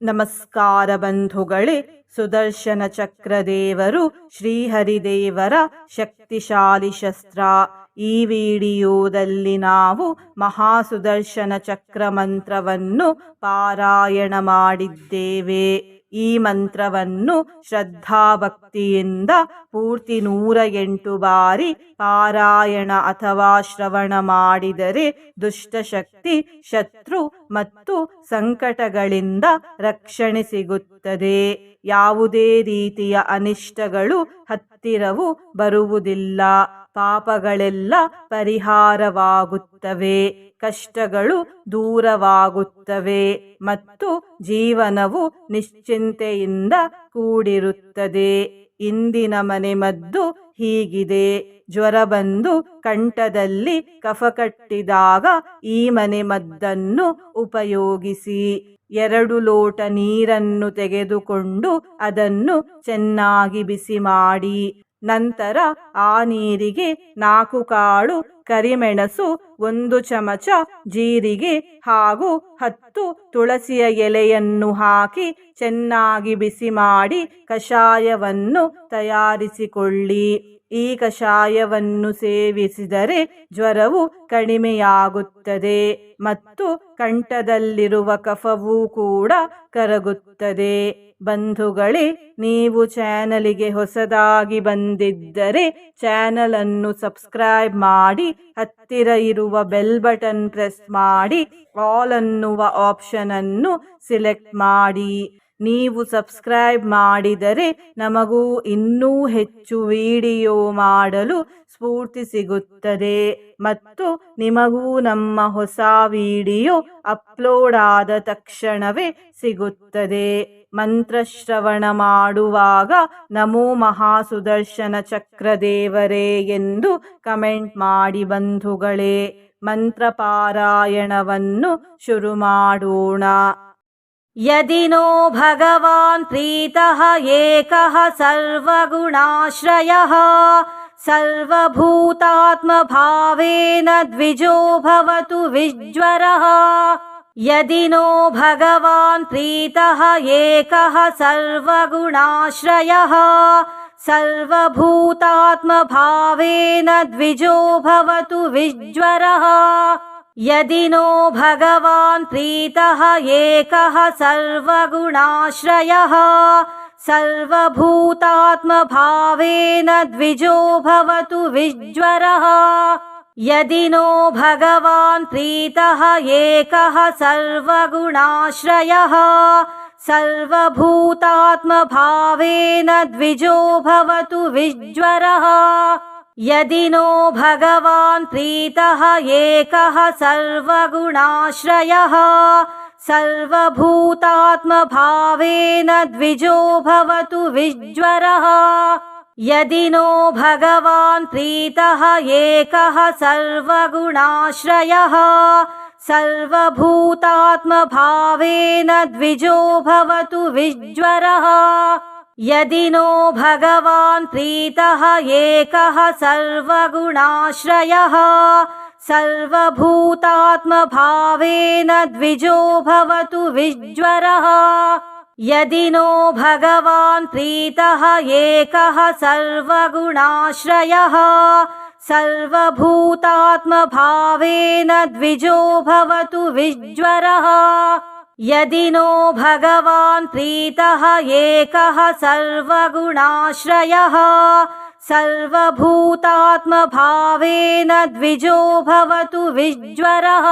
ನಮಸ್ಕಾರ ಬಂಧುಗಳೇ. ಸುದರ್ಶನ ಚಕ್ರದೇವರು ಶ್ರೀಹರಿದೇವರ ಶಕ್ತಿಶಾಲಿ ಶಸ್ತ್ರ. ಈ ವಿಡಿಯೋದಲ್ಲಿ ನಾವು ಮಹಾಸುದರ್ಶನ ಚಕ್ರ ಮಂತ್ರವನ್ನು ಪಾರಾಯಣ ಮಾಡಿದ್ದೇವೆ. ಈ ಮಂತ್ರವನ್ನು ಶ್ರದ್ಧಾಭಕ್ತಿಯಿಂದ ಪೂರ್ತಿ 108 ಬಾರಿ ಪಾರಾಯಣ ಅಥವಾ ಶ್ರವಣ ಮಾಡಿದರೆ ದುಷ್ಟಶಕ್ತಿ, ಶತ್ರು ಮತ್ತು ಸಂಕಟಗಳಿಂದ ರಕ್ಷಣೆ ಸಿಗುತ್ತದೆ. ಯಾವುದೇ ರೀತಿಯ ಅನಿಷ್ಟಗಳು ಹತ್ತಿರವೂ ಬರುವುದಿಲ್ಲ. ಪಾಪಗಳೆಲ್ಲ ಪರಿಹಾರವಾಗುತ್ತವೆ, ಕಷ್ಟಗಳು ದೂರವಾಗುತ್ತವೆ ಮತ್ತು ಜೀವನವು ನಿಶ್ಚಿಂತೆಯಿಂದ ಕೂಡಿರುತ್ತದೆ. ಇಂದಿನ ಮನೆಮದ್ದು ಹೀಗಿದೆ. ಜ್ವರ ಬಂದು ಕಂಠದಲ್ಲಿ ಕಫ ಕಟ್ಟಿದಾಗ ಈ ಮನೆಮದ್ದನ್ನು ಉಪಯೋಗಿಸಿ. 2 ಲೋಟ ನೀರನ್ನು ತೆಗೆದುಕೊಂಡು ಅದನ್ನು ಚೆನ್ನಾಗಿ ಬಿಸಿ ಮಾಡಿ. ನಂತರ ಆ ನೀರಿಗೆ 4 ಕಾಳು ಕರಿಮೆಣಸು, 1 ಚಮಚ ಜೀರಿಗೆ ಹಾಗೂ 10 ತುಳಸಿಯ ಎಲೆಯನ್ನು ಹಾಕಿ ಚೆನ್ನಾಗಿ ಬಿಸಿ ಮಾಡಿ ಕಷಾಯವನ್ನು ತಯಾರಿಸಿಕೊಳ್ಳಿ. ಈ ಕಷಾಯವನ್ನು ಸೇವಿಸಿದರೆ ಜ್ವರವು ಕಡಿಮೆಯಾಗುತ್ತದೆ ಮತ್ತು ಕಂಠದಲ್ಲಿರುವ ಕಫವೂ ಕೂಡ ಕರಗುತ್ತದೆ. ಬಂಧುಗಳೇ, ನೀವು ಚಾನಲಿಗೆ ಹೊಸದಾಗಿ ಬಂದಿದ್ದರೆ ಚಾನಲ್ ಅನ್ನು ಸಬ್ಸ್ಕ್ರೈಬ್ ಮಾಡಿ, ಹತ್ತಿರ ಇರುವ ಬೆಲ್ ಬಟನ್ ಪ್ರೆಸ್ ಮಾಡಿ, ಆಲ್ ಅನ್ನುವ ಆಪ್ಷನ್ ಅನ್ನು ಸಿಲೆಕ್ಟ್ ಮಾಡಿ. ನೀವು ಸಬ್ಸ್ಕ್ರೈಬ್ ಮಾಡಿದರೆ ನಮಗೂ ಇನ್ನೂ ಹೆಚ್ಚು ವಿಡಿಯೋ ಮಾಡಲು ಸ್ಫೂರ್ತಿ ಸಿಗುತ್ತದೆ ಮತ್ತು ನಿಮಗೂ ನಮ್ಮ ಹೊಸ ವಿಡಿಯೋ ಅಪ್ಲೋಡ್ ಆದ ತಕ್ಷಣವೇ ಸಿಗುತ್ತದೆ. ಮಂತ್ರಶ್ರವಣ ಮಾಡುವಾಗ ನಮೋ ಮಹಾಸುದರ್ಶನ ಚಕ್ರದೇವರೇ ಎಂದು ಕಮೆಂಟ್ ಮಾಡಿ ಬಂಧುಗಳೇ. ಮಂತ್ರ ಪಾರಾಯಣವನ್ನು ಶುರು ಮಾಡೋಣ. ಯದಿ ನೋ ಭಗವಾನ್ ಪ್ರೀತಃ ಏಕಃ ಸರ್ವಗುಣಾಶ್ರಯಃ ಸರ್ವಭೂತಾತ್ಮ ಭಾವೇನ ದ್ವಿಜೋ ಭವತು ವಿಜ್ವರಃ. ಯದಿ ನೋ ಭಗವಾನ್ ಪ್ರೀತಃ ಏಕಃ ಸರ್ವಗುಣಾಶ್ರಯಃ ಸರ್ವಭೂತಾತ್ಮ ಭಾವೇನ ದ್ವಿಜೋ ಭವತು ವಿಜ್ವರಃ. ಯದಿ ನೋ ಭಗವಾನ್ ಪ್ರೀತಃ ಏಕಃ ಸರ್ವಗುಣಾಶ್ರಯಃ ಸರ್ವಭೂತಾತ್ಮ ಭಾವೇನ ದ್ವಿಜೋ ಭವತು ವಿಜ್ವರಃ. ಯದಿ ನೋ ಭಗವಾನ್ ಪ್ರೀತಃ ಏಕಃ ಸರ್ವಗುಣಾಶ್ರಯಃ ಸರ್ವಭೂತಾತ್ಮ ಭಾವೇನ ದ್ವಿಜೋ ಭವತು ವಿಜ್ವರಃ. ಯದಿ ನೋ ಭಗವಾನ್ ಪ್ರೀತಃ ಏಕಃ ಸರ್ವಗುಣಾಶ್ರಯಃ ಸರ್ವಭೂತಾತ್ಮ ಭಾವೇನ ದ್ವಿಜೋ ಭವತು ವಿಜ್ವರಃ. ಯದಿ ನೋ ಭಗವಾನ್ ಪ್ರೀತಃ ಏಕಃ ಸರ್ವಗುಣಾಶ್ರಯಃ ಸರ್ವಭೂತಾತ್ಮ ಭಾವೇನ ದ್ವಿಜೋ ಭವತು ವಿಜ್ವರಃ. ಯದಿ ನೋ ಭಗವಾನ್ ಪ್ರೀತಃ ಏಕಃ ಸರ್ವಗುಣಾಶ್ರಯಃ ಸರ್ವಭೂತಾತ್ಮ ಭಾವೇನ ದ್ವಿಜೋ ಭವತು ವಿಜ್ವರಃ. ಯದಿ ನೋ ಭಗವಾನ್ ಪ್ರೀತಃ ಏಕಃ ಸರ್ವಗುಣಾಶ್ರಯಃ ಸರ್ವಭೂತಾತ್ಮ ಭಾವೇನ ದ್ವಿಜೋ ಭವತು ವಿಜ್ವರಃ. ಯದಿ ನೋ ಭಗವಾನ್ ಪ್ರೀತಃ ಏಕಃ ಸರ್ವಗುಣಾಶ್ರಯಃ ಸರ್ವಭೂತಾತ್ಮ ಭಾವೇನ ದ್ವಿಜೋ ಭವತು ವಿಜ್ವರಃ.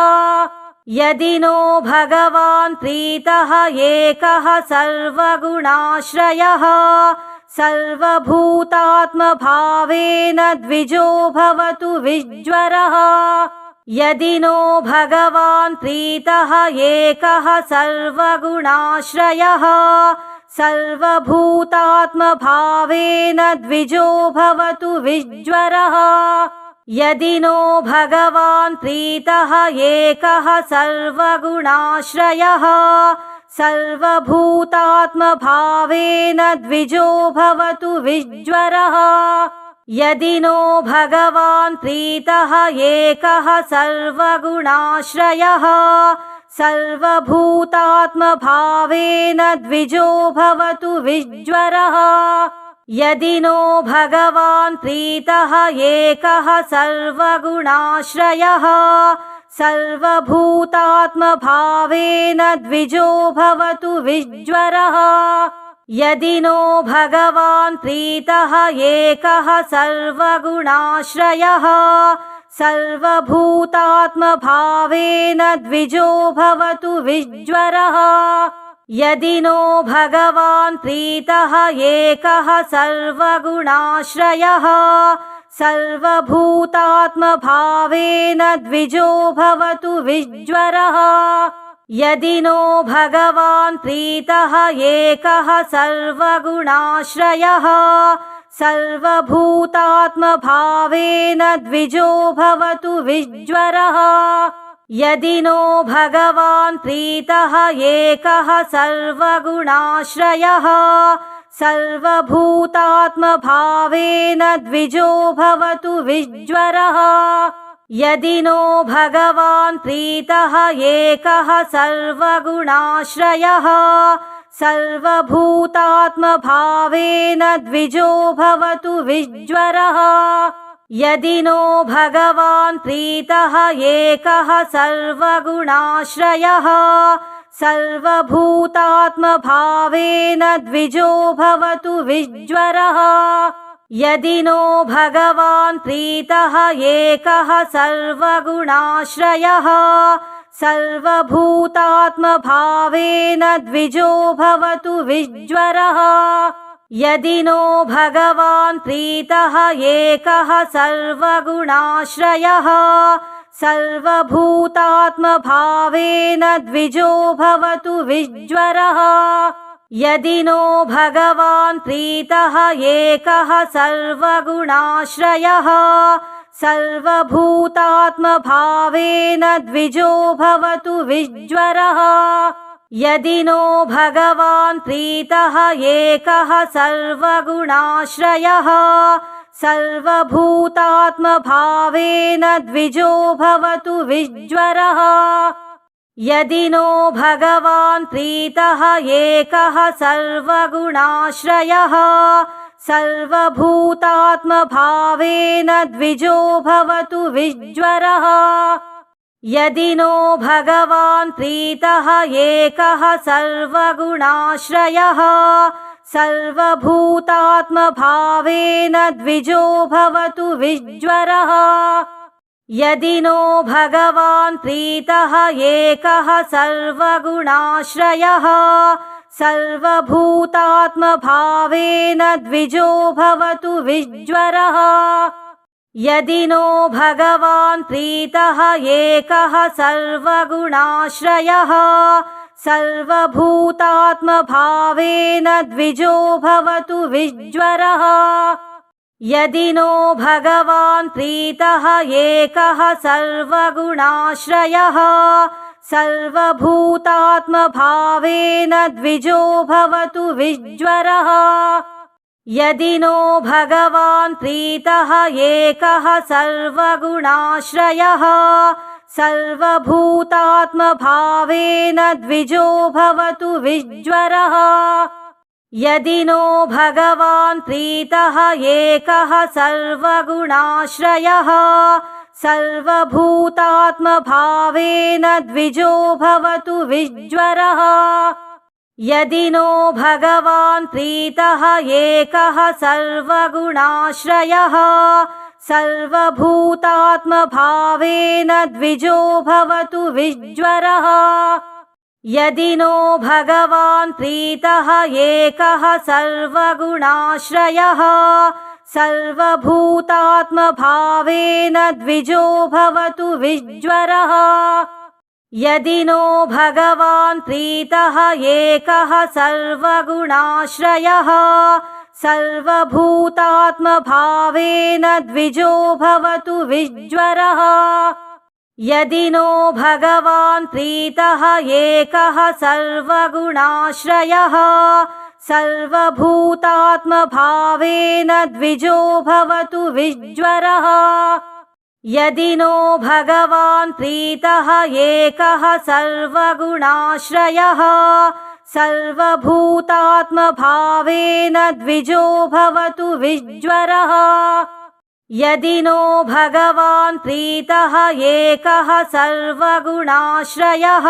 ಯದಿ ನೋ ಭಗವಾನ್ ಪ್ರೀತಃ ಏಕಃ ಸರ್ವಗುಣಾಶ್ರಯಃ ಸರ್ವಭೂತಾತ್ಮ ಭಾವೇನ ದ್ವಿಜೋ ಭವತು ವಿಜ್ವರಃ. ಯದಿ ನೋ ಭಗವಾನ್ ಪ್ರೀತಃ ಏಕಃ ಸರ್ವಗುಣಾಶ್ರಯಃ ಸರ್ವಭೂತಾತ್ಮ ಭಾವೇನ ದ್ವಿಜೋ ಭವತು ವಿಜ್ವರಃ. ಯದಿ ನೋ ಭಗವಾನ್ ಪ್ರೀತಃ ಏಕಃ ಸರ್ವಗುಣಾಶ್ರಯಃ ಸರ್ವಭೂತಾತ್ಮ ಭಾವೇನ ದ್ವಿಜೋ ಭವತು ವಿಜ್ವರಃ. ಯದಿ ನೋ ಭಗವಾನ್ ಪ್ರೀತಃ ಏಕಃ ಸರ್ವಗುಣಾಶ್ರಯಃ सर्वभूतात्मभावेन द्विजो भवतु विज्वरः यदि नो भगवान् प्रीतः एकः सर्वगुणाश्रयः सर्वभूतात्मभावेन द्विजो भवतु विज्वरः यदि नो भगवान् प्रीतः एकः सर्वगुणाश्रयः सर्वभूतात्मभावेन द्विजो भवतु विज्वरः यदि नो भगवान् प्रीतः एकः सर्वगुणाश्रयः सर्वभूतात्मभावेन द्विजो भवतु विज्वरः यदि नो भगवान् प्रीतः एकः सर्वगुणाश्रयः सर्वभूतात्मभावेन द्विजो भवतु विज्वरः यदि नो भगवान् प्रीतः एकः सर्वगुणाश्रयः सर्वभूतात्मभावेन द्विजो भवतु विज्वरः यदि नो भगवान् प्रीतः एकः सर्वगुणाश्रयः सर्वभूतात्मभावेन द्विजो भवतु विज्वरः यदि नो भगवान् प्रीतः एकः सर्वगुणाश्रयः सर्वभूतात्मभावेन द्विजो भवतु विज्वरः यदि नो भगवान् प्रीतः एकः सर्वगुणाश्रयः सर्वभूतात्मभावेन द्विजो भवतु विज्वरः यदि नो भगवान् प्रीतः एकः सर्वगुणाश्रयः सर्वभूतात्मभावेन द्विजो भवतु विज्वरः यदि नो भगवान् प्रीतः एकः सर्वगुणाश्रयः सर्वभूतात्मभावेन द्विजो भवतु विज्वरः यदि नो भगवान् प्रीतः एकः सर्वगुणाश्रयः सर्वभूतात्मभावेन द्विजो भवतु विज्वरः यदि नो भगवान् प्रीतः एकः सर्वगुणाश्रयः सर्वभूतात्मभावेन द्विजो भवतु विज्वरः यदि नो भगवान् प्रीतः एकः सर्वगुणाश्रयः सर्वभूतात्मभावेन द्विजो भवतु विज्वरः यदि नो भगवान् प्रीतः एकः सर्वगुणाश्रयः सर्वभूतात्मभावेन द्विजो भवतु विज्वरः यदि नो भगवान् प्रीतः एकः सर्वगुणाश्रयः सर्वभूतात्मभावेन द्विजो भवतु विज्वरः यदि नो भगवान् प्रीतः एकः सर्वगुणाश्रयः सर्वभूतात्मभावेन द्विजो भवतु विज्वरः यदि नो भगवान् प्रीतः एकः सर्वगुणाश्रयः सर्वभूतात्मभावेन द्विजो भवतु विज्वरः यदि नो भगवान् प्रीतः एकः सर्वगुणाश्रयः सर्वभूतात्मभावेन द्विजो भवतु विज्वरः यदि नो भगवान् प्रीतः एकः सर्वगुणाश्रयः सर्वभूतात्मभावेन द्विजो भवतु विज्वरः यदि नो भगवान् प्रीतः एकः सर्वगुणाश्रयः सर्वभूतात्मभावेन द्विजो भवतु विज्वरः यदि नो भगवान् प्रीतः एकः सर्वगुणाश्रयः सर्वभूतात्मभावेन द्विजो भवतु विज्वरः यदि नो भगवान् प्रीतः एकः सर्वगुणाश्रयः सर्वभूतात्मभावेन द्विजो भवतु विज्वरः यदि नो भगवान् प्रीतः एकः सर्वगुणाश्रयः सर्वभूतात्मभावेन द्विजो भवतु विज्वरः। यदि नो भगवान् प्रीतः एकः सर्वगुणाश्रयः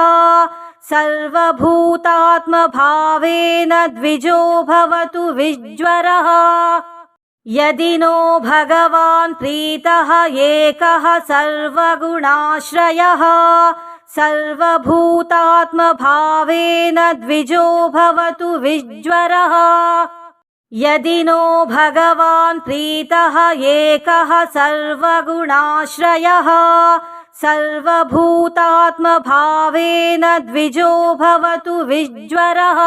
सर्वभूतात्मभावेन द्विजो भवतु विज्वरः। यदि नो भगवान् प्रीतः एकः सर्वगुणाश्रयः सर्वभूतात्मभावेन द्विजो भवतु विज्वरः। यदि नो भगवान् प्रीतः एकः सर्वगुणाश्रयः सर्वभूतात्मभावेन द्विजो भवतु विज्वरः।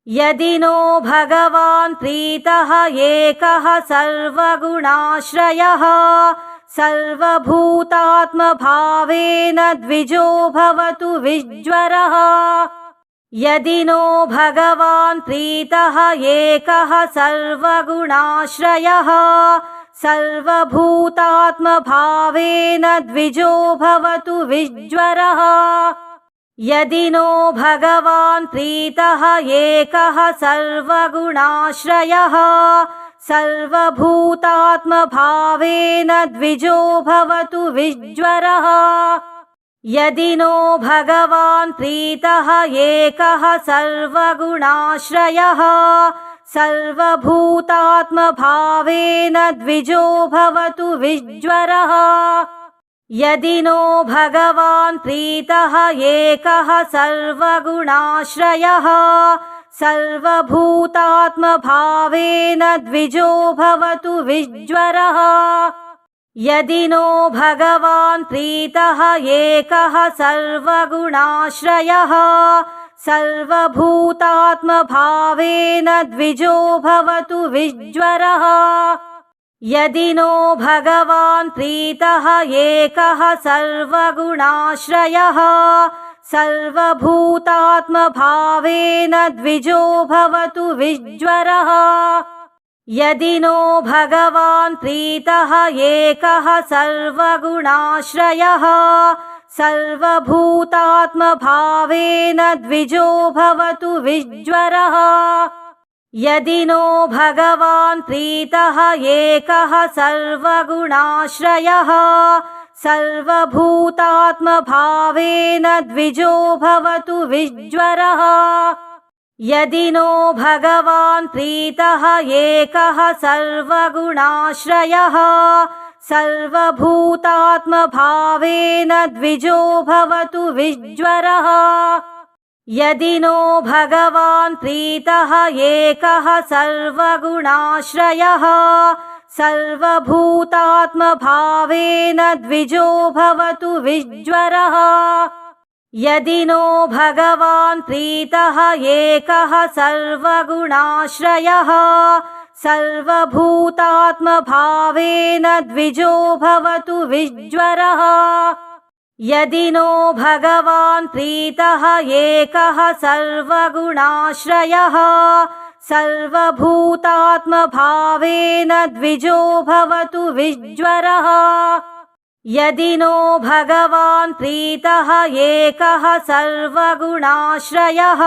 यदि नो भगवान् प्रीतः एकः सर्वगुणाश्रयः सर्वभूतात्मभावेन द्विजो भवतु विज्वरः। यदि नो भगवान् प्रीतः एकः सर्वगुणाश्रयः सर्वभूतात्मभावेन द्विजो भवतु विज्वरः। यदि नो भगवान् प्रीतः एकः सर्वगुणाश्रयः सर्वभूतात्मभावेन द्विजो भवतु विज्वरः। यदि नो भगवान् प्रीतः एकः सर्वगुणाश्रयः सर्वभूतात्मभावेन द्विजो भवतु विज्वरः। यदि नो भगवान् प्रीतः एकः सर्वगुणाश्रयः सर्वभूतात्मभावेन द्विजो भवतु विज्वरः। यदि नो भगवान् प्रीतः एकः सर्वगुणाश्रयः सर्वभूतात्मभावेन द्विजो भवतु विज्वरः। यदि नो भगवान् प्रीतः एकः सर्वगुणाश्रयः सर्वभूतात्मभावेन द्विजो भवतु विज्वरः। यदि नो भगवान् प्रीतः एकः सर्वगुणाश्रयः सर्वभूतात्मभावेन द्विजो भवतु विज्वरः। यदि नो भगवान् प्रीतः एकः सर्वगुणाश्रयः सर्वभूतात्मभावेन द्विजो भवतु विज्वरः। यदि नो भगवान् प्रीतः एकः सर्वगुणाश्रयः सर्वभूतात्मभावेन द्विजो भवतु विज्वरः। यदि नो भगवान् प्रीतः एकः सर्वगुणाश्रयः सर्वभूतात्मभावेन द्विजो भवतु विज्वरः। यदि नो भगवान् प्रीतः एकः सर्वगुणाश्रयः सर्वभूतात्मभावेन द्विजो भवतु विज्वरः। यदि नो भगवान् प्रीतः एकः सर्वगुणाश्रयः सर्वभूतात्मभावेन द्विजो भवतु विज्वरः। यदि नो भगवान् प्रीतः एकः सर्वगुणाश्रयः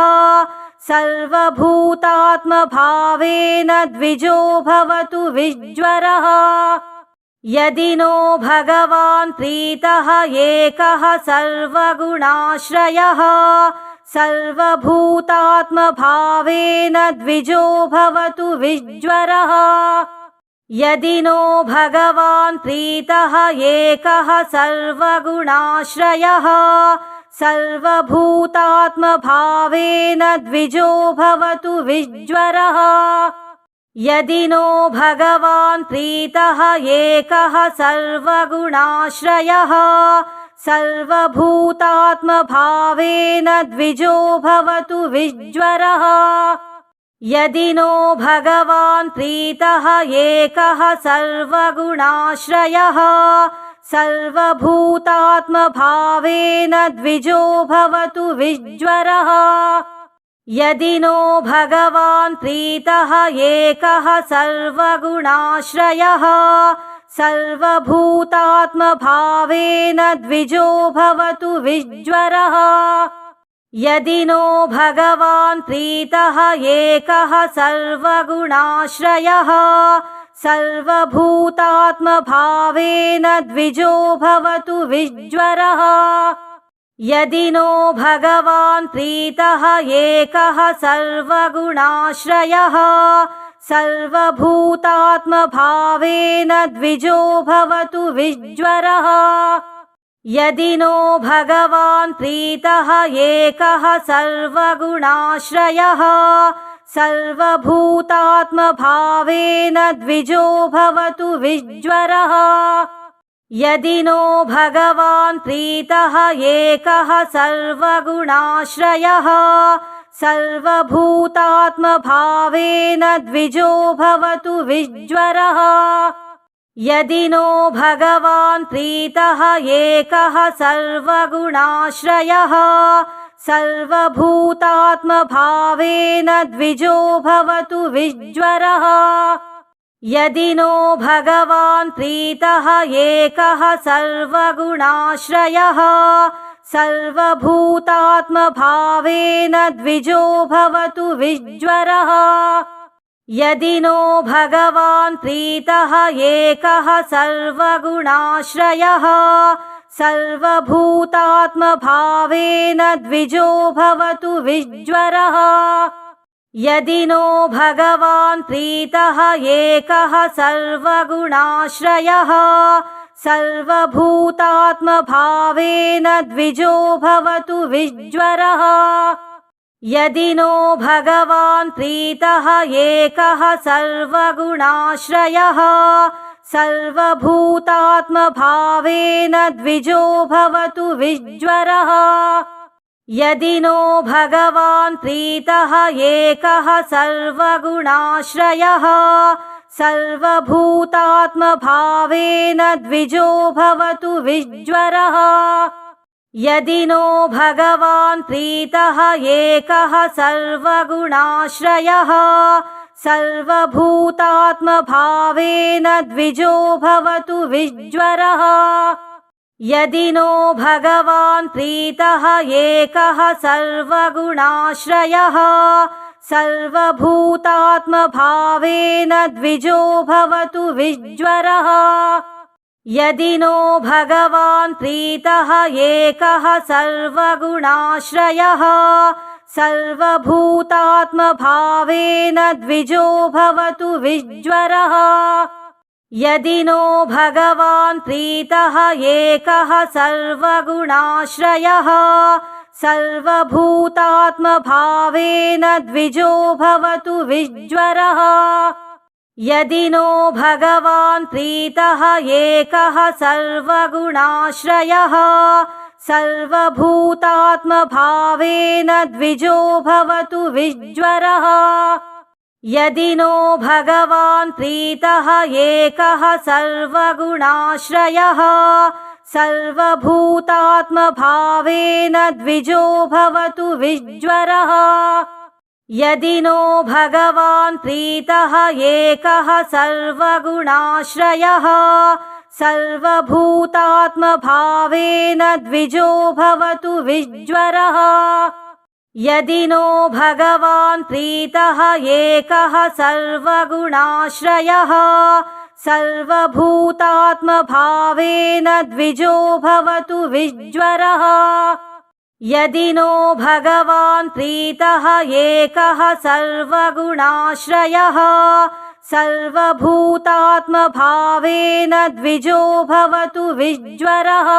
सर्वभूतात्मभावेन द्विजो भवतु विज्वरः। यदि नो भगवान् प्रीतः एकः सर्वगुणाश्रयः सर्वभूतात्मभावेन द्विजो भवतु विज्वरः। यदि नो भगवान् प्रीतः एकः सर्वगुणाश्रयः सर्वभूतात्मभावेन द्विजो भवतु विज्वरः। यदि नो भगवान् प्रीतः एकः सर्वगुणाश्रयः सर्वभूतात्मभावेन द्विजो भवतु विज्वरः। यदि नो भगवान् प्रीतः एकः सर्वगुणाश्रयः सर्वभूतात्मभावेन द्विजो भवतु विज्वरः। यदि नो भगवान् प्रीतः एकः सर्वगुणाश्रयः सर्वभूतात्मभावेन द्विजो भवतु विज्वरः यदि नो भगवान् प्रीतः एकः सर्वगुणाश्रयः सर्वभूतात्मभावेन द्विजो भवतु विज्वरः यदि नो भगवान् प्रीतः एकः सर्वगुणाश्रयः सर्वभूतात्मभावेन द्विजो भवतु विज्वरः यदि नो भगवान् प्रीतः एकः सर्वगुणाश्रयः सर्वभूतात्मभावेन द्विजो भवतु विज्वरः यदि नो भगवान् प्रीतः एकः सर्वगुणाश्रयः सर्वभूतात्मभावेन द्विजो भवतु विज्वरः यदि नो भगवान् प्रीतः एकः सर्वगुणाश्रयः सर्वभूतात्मभावेन द्विजो भवतु विज्वरः यदि नो भगवान् प्रीतः एकः सर्वगुणाश्रयः सर्वभूतात्मभावेन द्विजो भवतु विज्वरः यदि नो भगवान् प्रीतः एकः सर्वगुणाश्रयः सर्वभूतात्मभावेन द्विजो भवतु विज्वरः यदि नो भगवान् प्रीतः एकः सर्वगुणाश्रयः सर्वभूतात्मभावेन द्विजो भवतु विज्वरः यदि नो भगवान् प्रीतः एकः सर्वगुणाश्रयः सर्वभूतात्मभावेन द्विजो भवतु विज्वरः यदि नो भगवान् प्रीतः एकः सर्वगुणाश्रयः सर्वभूतात्मभावेन द्विजो भवतु विज्वरः यदि नो भगवान् प्रीतः एकः सर्वगुणाश्रयः सर्वभूतात्मभावेन द्विजो भवतु विज्वरः यदि नो भगवान् प्रीतः एकः सर्वगुणाश्रयः सर्वभूतात्मभावेन द्विजो भवतु विज्वरः यदि नो भगवान् प्रीतः एकः सर्वगुणाश्रयः सर्वभूतात्मभावेन द्विजो भवतु विज्वरः यदि नो भगवान् प्रीतः एकः सर्वगुणाश्रयः सर्वभूतात्मभावेन द्विजो भवतु विज्वरः यदि नो भगवान् प्रीतः एकः सर्वगुणाश्रयः सर्वभूतात्मभावेन द्विजो भवतु विज्वरः यदि नो भगवान् प्रीतः एकः सर्वगुणाश्रयः सर्वभूतात्मभावेन द्विजो भवतु विज्वरः यदि नो भगवान् प्रीतः एकः सर्वगुणाश्रयः सर्वभूतात्मभावेन द्विजो भवतु विज्वरः यदि नो भगवान् प्रीतः एकः सर्वगुणाश्रयः सर्वभूतात्मभावेन द्विजो भवतु विज्वरः यदि नो भगवान् प्रीतः एकः सर्वगुणाश्रयः सर्वभूतात्मभावेन द्विजो भवतु विज्वरः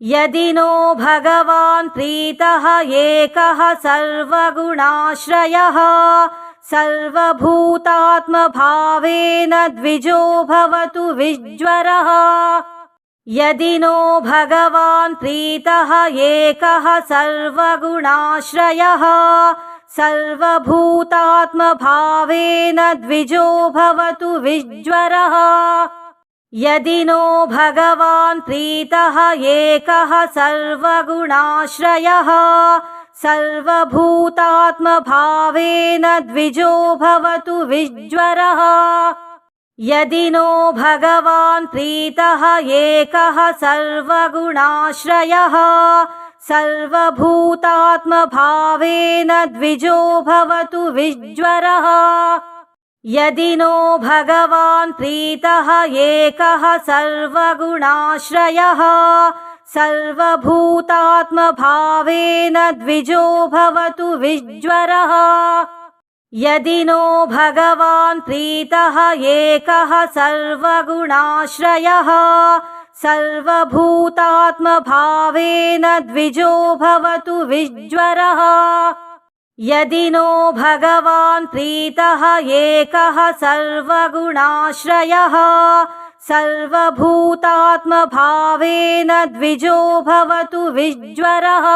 यदि नो भगवान् प्रीतः एकः सर्वगुणाश्रयः सर्वभूतात्मभावेन द्विजो भवतु विज्वरः यदि नो भगवान् प्रीतः एकः सर्वगुणाश्रयः सर्वभूतात्मभावेन द्विजो भवतु विज्वरः यदि नो भगवान् प्रीतः एकः सर्वगुणाश्रयः सर्वभूतात्मभावेन द्विजो भवतु विज्वरः यदि नो भगवान् प्रीतः एकः सर्वगुणाश्रयः सर्वभूतात्मभावेन द्विजो भवतु विज्वरः। यदि नो भगवान् प्रीतः एकः सर्वगुणाश्रयः सर्वभूतात्मभावेन द्विजो भवतु विज्वरः। यदि नो भगवान् प्रीतः एकः सर्वगुणाश्रयः सर्वभूतात्मभावेन द्विजो भवतु विज्वरः। यदि नो भगवान् प्रीतः एकः सर्वगुणाश्रयः सर्वभूतात्मभावेन द्विजो भवतु विज्वरः।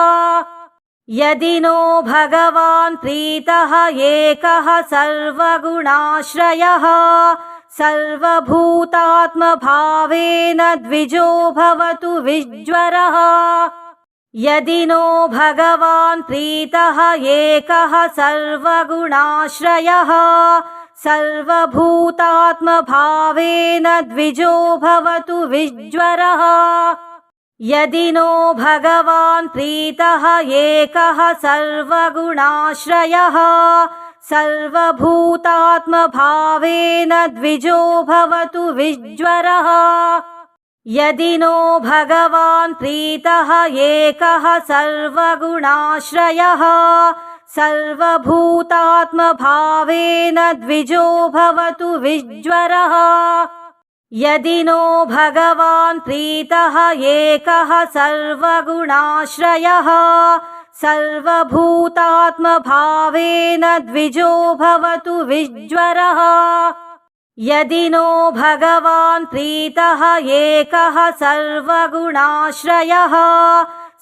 यदि नो भगवान् प्रीतः एकः सर्वगुणाश्रयः सर्वभूतात्मभावेन द्विजो भवतु विज्वरः। यदि नो भगवान् प्रीतः एकः सर्वगुणाश्रयः सर्वभूतात्मभावेन द्विजो भवतु विज्वरः। यदि नो भगवान् प्रीतः एकः सर्वगुणाश्रयः सर्वभूतात्मभावेन द्विजो भवतु विज्वरः। यदि नो भगवान् प्रीतः एकः सर्वगुणाश्रयः सर्वभूतात्मभावेन द्विजो भवतु विज्वरः। यदि नो भगवान् प्रीतः एकः सर्वगुणाश्रयः सर्वभूतात्मभावेन द्विजो भवतु विज्वरः। यदि नो भगवान् प्रीतः एकः सर्वगुणाश्रयः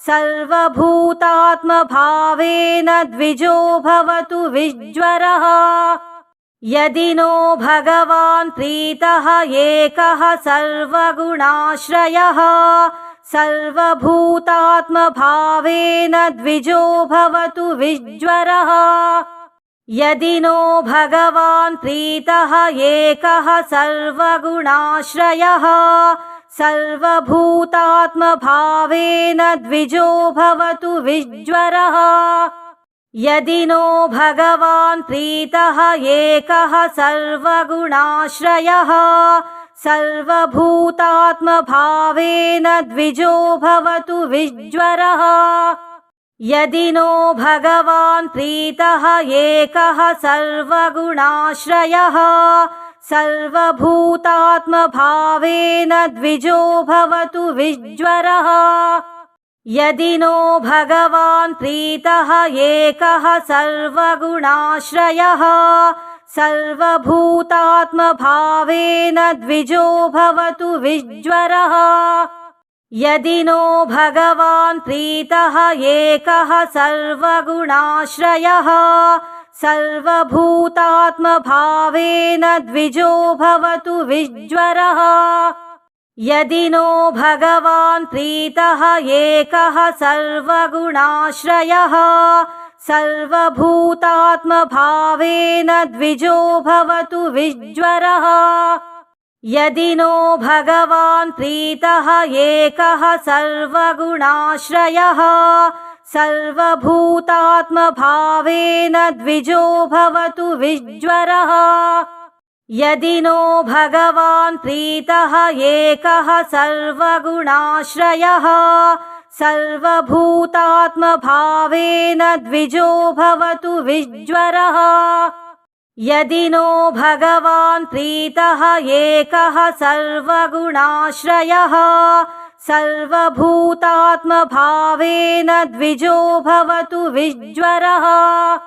सर्वभूतात्मभावेन द्विजो भवतु विज्वरः। यदि नो भगवान् प्रीतः एकः सर्वगुणाश्रयः सर्वभूतात्मभावेन द्विजो भवतु विज्वरः। यदि नो भगवान् प्रीतः एकः सर्वगुणाश्रयः सर्वभूतात्मभावेन द्विजो भवतु विज्वरः। यदि नो भगवान् प्रीतः एकः सर्वगुणाश्रयः सर्वभूतात्मभावेन द्विजो भवतु विज्वरः। यदि नो भगवान् प्रीतः एकः सर्वगुणाश्रयः सर्वभूतात्मभावेन द्विजो भवतु विज्वरः। यदि नो भगवान् प्रीतः एकः सर्वगुणाश्रयः सर्वभूतात्मभावेन द्विजो भवतु विज्वरः। यदि नो भगवान् प्रीतः एकः सर्वगुणाश्रयः सर्वभूतात्मभावेन द्विजो भवतु विज्वरः। यदि नो भगवान् प्रीतः एकः सर्वगुणाश्रयः सर्वभूतात्मभावेन द्विजो भवतु विज्वरः। यदि नो भगवान् प्रीतः एकः सर्वगुणाश्रयः सर्वभूतात्मभावेन द्विजो भवतु विज्वरः। यदि नो भगवान् प्रीतः एकः सर्वगुणाश्रयः सर्वभूतात्मभावेन द्विजो भवतु विज्वरः। यदि नो भगवान् प्रीतः एकः सर्वगुणाश्रयः सर्वभूतात्मभावेन द्विजो भवतु विज्वरः।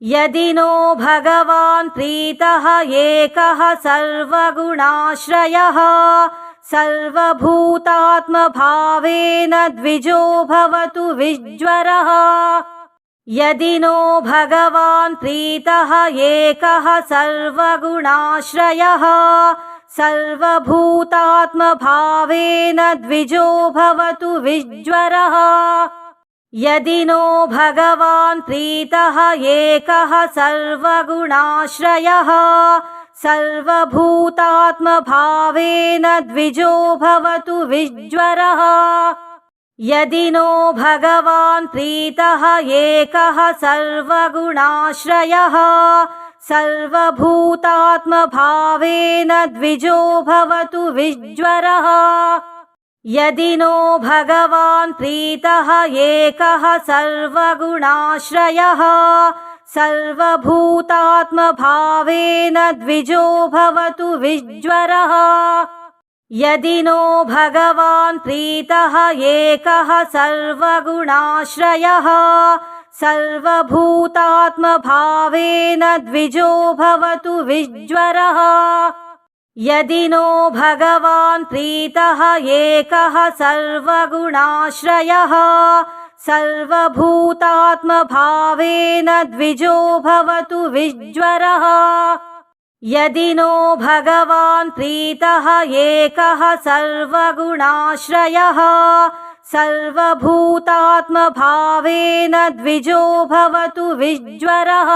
यदि नो भगवान् प्रीतः एकः सर्वगुणाश्रयः सर्वभूतात्मभावेन द्विजो भवतु विज्वरः। यदि नो भगवान् प्रीतः एकः सर्वगुणाश्रयः सर्वभूतात्मभावेन द्विजो भवतु विज्वरः। यदि नो भगवान् प्रीतः एकः सर्वगुणाश्रयः सर्वभूतात्मभावेन द्विजो भवतु विज्वरः यदि नो भगवान् प्रीतः एकः सर्वगुणाश्रयः सर्वभूतात्मभावेन द्विजो भवतु विज्वरः यदि नो भगवान् प्रीतः एकः सर्वगुणाश्रयः सर्वभूतात्मभावेन द्विजो भवतु विज्वरः यदि नो भगवान् प्रीतः एकः सर्वगुणाश्रयः सर्वभूतात्मभावेन द्विजो भवतु विज्वरः यदि नो भगवान् प्रीतः एकः सर्वगुणाश्रयः सर्वभूतात्मभावेन द्विजो भवतु विज्वरः यदि नो भगवान् प्रीतः एकः सर्वगुणाश्रयः सर्वभूतात्मभावेन द्विजो भवतु विज्वरः।